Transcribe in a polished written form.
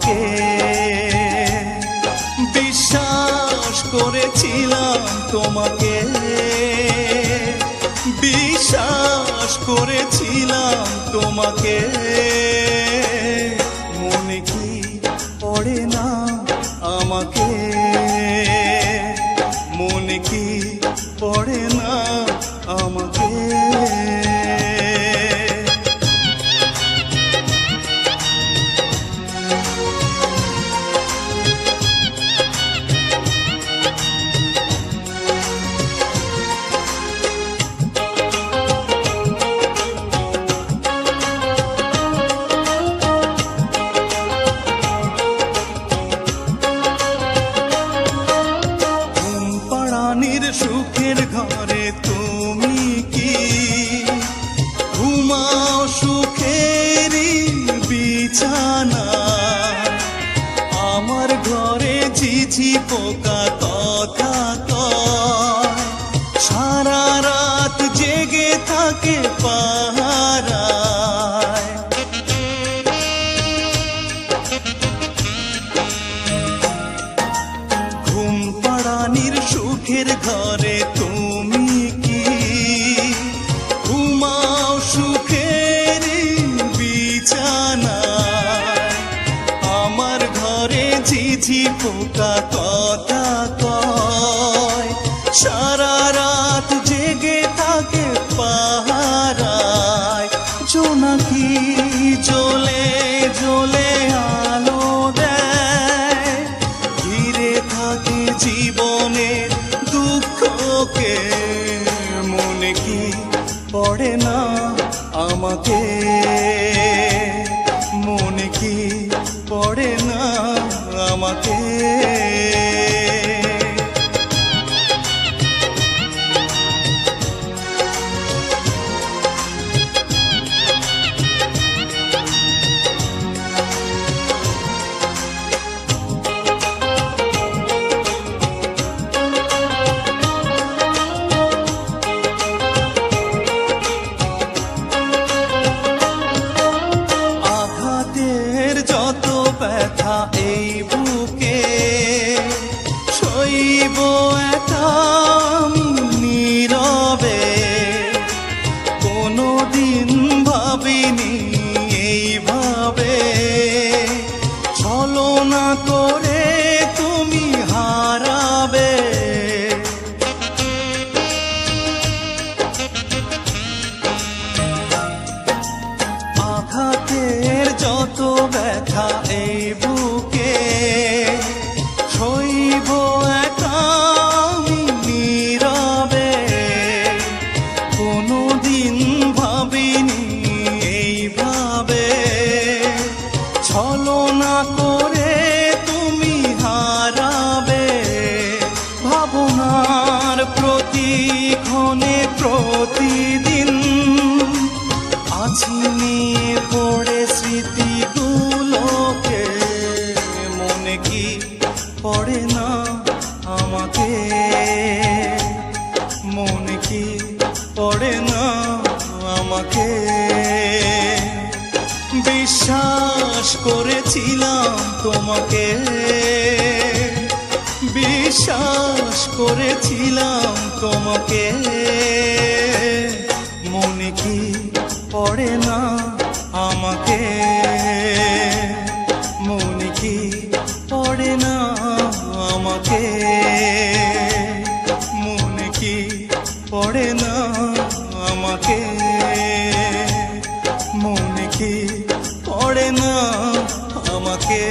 আমাকে। বিশ্বাস করেছিলাম তোমাকে, বিশ্বাস করেছিলাম তোমাকে। মনে কি পড়ে না আমাকে, মনে কি পড়ে না আমাকে। সুখের ঘরে তুমি কি ঘুমাও সুখেরই বিছানা? আমার ঘরে ঝিঝি পোকা কথা কয়, সারা রাত জেগে থাকে পাহারায়। ঘুম পাড়ানির সুখের ঘরে তুমি কি ঘুমাও সুখের বিছানায়? আমার ঘরে ঝিঝি পোকা কথা কয়, সারা রাত জেগে থাকে পাহারায়। জোনাকি জ্বলে জ্বলে আলো দেয়, ঘিরে থাকে জীবনের দুঃখকে। মনে কি পড়ে না আমাকে, মনে কি পড়ে না আমাকে। যত ব্যথা এই বুকে সইব একা আমি নীরবে। কোনোদিন ভাবিনি এইভাবে ছলনা করে তুমি হারাবে। আঘাতের যত ব্যথা এই বুকে সইব একা আমি নীরবে। কোনোদিন ভাবিনি এইভাবে ছলনা করে তুমি হারাবে। ভাবনার প্রতিক্ষণে প্রতিদিন আছি নিয়ে পড়ে স্মৃতিগুলোকে। মনে কি পড়ে না আমাকে, মনে কি পড়ে না আমাকে। বিশ্বাস করেছিলাম তোমাকে, বিশ্বাস করেছিলাম তোমাকে। মনে কি পড়ে না আমাকে, মনে কি পড়ে না আমাকে, মনে কি পড়ে না আমাকে, মনে কি পড়ে না আমাকে।